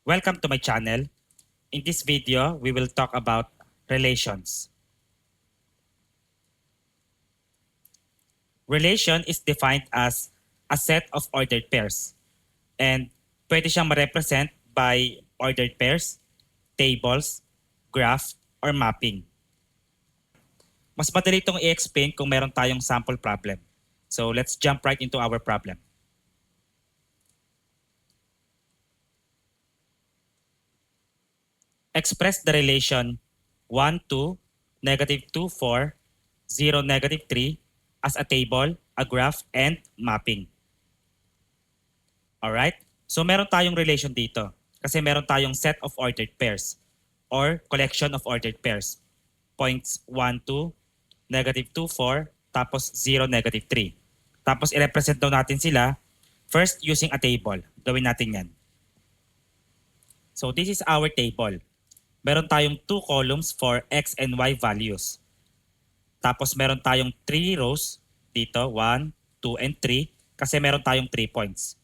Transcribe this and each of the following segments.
Welcome to my channel. In this video, we will talk about relations. Relation is defined as a set of ordered pairs. And pwede siyang ma-represent by ordered pairs, tables, graph, or mapping. Mas madali itong i-explain kung meron tayong sample problem. So let's jump right into our problem. Express the relation 1, 2, negative 2, 4, 0, negative 3 as a table, a graph, and mapping. Alright? So meron tayong relation dito kasi meron tayong set of ordered pairs or collection of ordered pairs. Points 1, 2, negative 2, 4, tapos 0, negative 3. Tapos i-represent daw natin sila first using a table. Gawin natin yan. So this is our table. Meron tayong 2 columns for x and y values. Tapos meron tayong 3 rows dito, 1, 2, and 3 kasi meron tayong 3 points.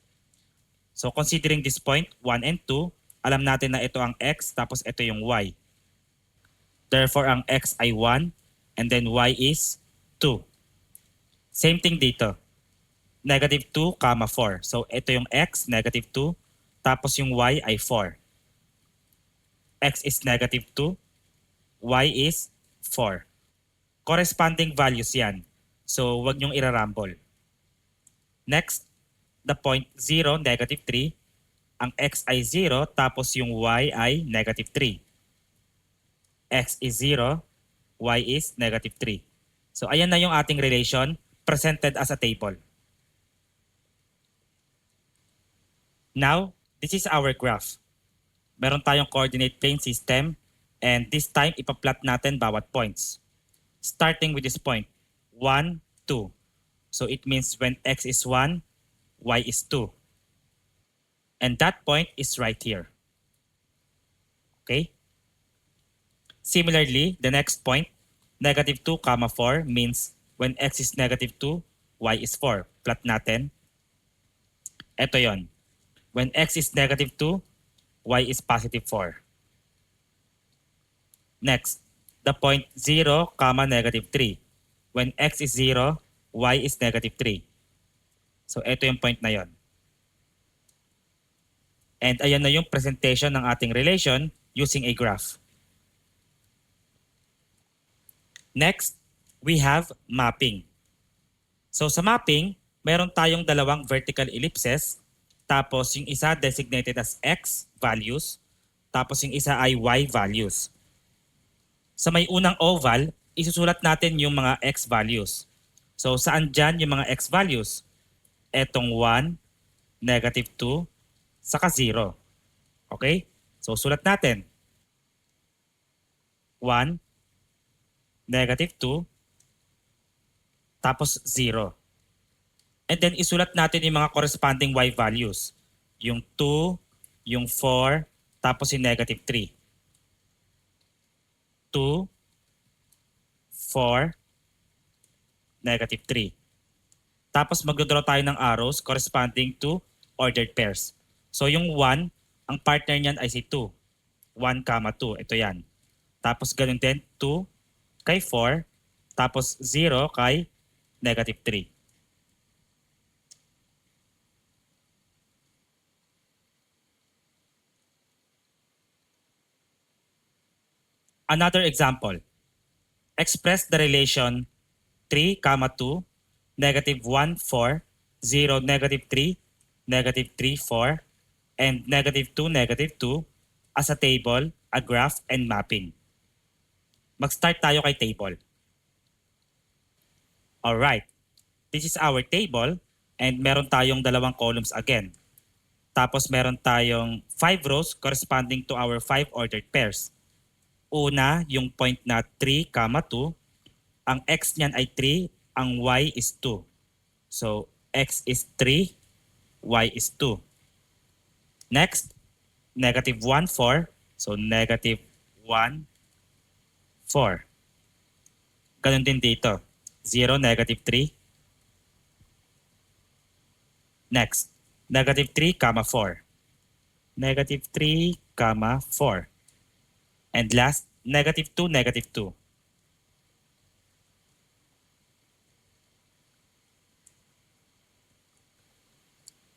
So considering this point, 1 and 2, alam natin na ito ang x tapos ito yung y. Therefore, ang x ay 1 and then y is 2. Same thing dito. Negative 2, 4. So ito yung x, negative 2, tapos yung y ay 4. X is negative 2, y is 4. Corresponding values yan. So wag niyong irarambol. Next, the point 0, negative 3. Ang x ay 0 tapos yung y ay negative 3. X is 0, y is negative 3. So ayan na yung ating relation presented as a table. Now, this is our graph. Meron tayong coordinate plane system and this time ipa-plot natin bawat points. Starting with this point, 1, 2. So it means when x is 1, y is 2. And that point is right here. Okay? Similarly, the next point, negative 2, 4 means when x is negative 2, y is 4. Plot natin. Ito yon. When x is negative 2, y is positive 4. Next, the point 0, negative 3. When x is 0, y is negative 3. So ito yung point na yon. And ayan na yung presentation ng ating relation using a graph. Next, we have mapping. So sa mapping, meron tayong dalawang vertical ellipses, tapos yung isa designated as x values, tapos yung isa ay y values. Sa may unang oval, isusulat natin yung mga x values. So saan dyan yung mga x values? Etong 1, negative 2, saka 0. Okay? So sulat natin. 1, negative 2, tapos 0. And then isulat natin yung mga corresponding y values. Yung 2, yung 4, tapos yung negative 3. 2, 4, negative 3. Tapos magdodraw tayo ng arrows corresponding to ordered pairs. So yung 1, ang partner niyan ay si 2. 1, 2. Ito yan. Tapos ganun din, 2 kay 4. Tapos 0 kay negative 3. Another example. Express the relation 3, 2, negative 1, 4, 0, negative 3, negative 3, 4, and negative 2, negative 2 as a table, a graph, and mapping. Mag-start tayo kay table. Alright, this is our table and meron tayong dalawang columns again. Tapos meron tayong 5 rows corresponding to our 5 ordered pairs. Una, yung point na 3, 2. Ang x niyan ay 3, ang y is 2. So, x is 3, y is 2. Next, negative 1, 4. So, negative 1, 4. Ganun din dito. 0, negative 3. Next, negative 3, 4. negative 3, comma 4. And last, negative 2, negative 2.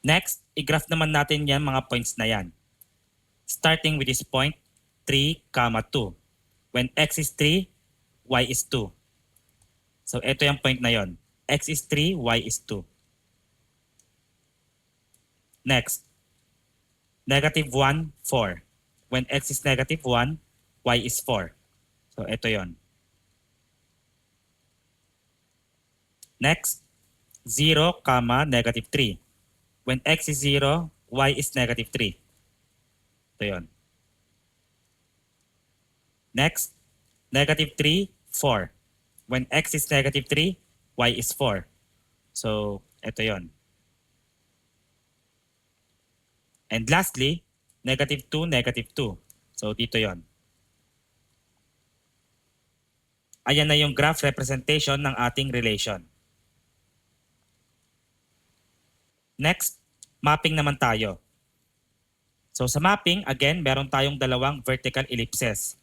Next, i-graph naman natin yan mga points na yan. Starting with this point, 3, comma 2. When x is 3, y is 2. So ito yung point na yon. X is 3, y is 2. Next, negative 1, 4. When x is negative 1, y is 4. So ito yon. Next, 0, comma, negative 3. When x is 0, y is negative 3. Ito yun. Next, negative 3, 4. When x is negative 3, y is 4. So, ito yon. And lastly, negative 2, negative 2. So, dito yon. Ayan na yung graph representation ng ating relation. Next, mapping naman tayo. So sa mapping, again, meron tayong dalawang vertical ellipses.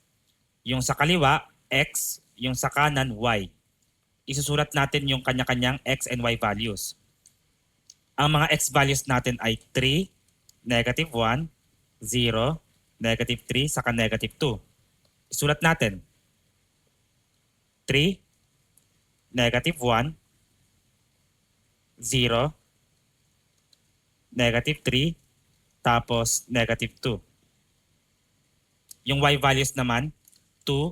Yung sa kaliwa, x, yung sa kanan, y. Isusulat natin yung kanya-kanyang x and y values. Ang mga x values natin ay 3, negative 1, 0, negative 3, saka negative 2. Isulat natin. 3, negative 1, 0, negative 3, tapos negative 2. Yung y values naman, 2,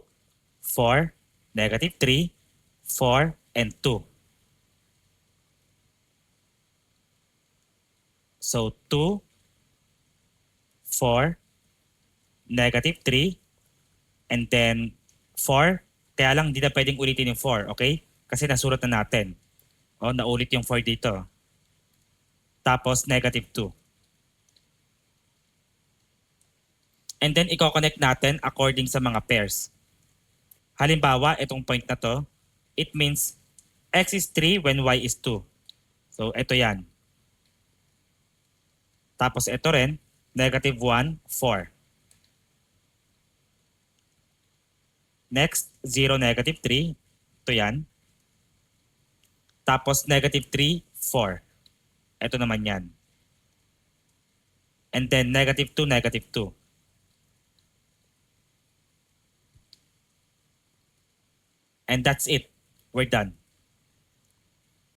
4, negative 3, 4, and 2. So 2, 4, negative 3, and then 4. Kaya lang hindi na pwedeng ulitin yung 4, okay? Kasi nasulat na natin. O, naulit yung 4 dito. Tapos negative 2. And then i-connect natin according sa mga pairs. Halimbawa, itong point na to, it means x is 3 when y is 2. So, ito yan. Tapos ito rin, negative 1, 4. Next, 0, negative 3. Ito yan. Tapos negative 3, 4. Ito naman yan. And then negative 2, negative 2. And that's it. We're done.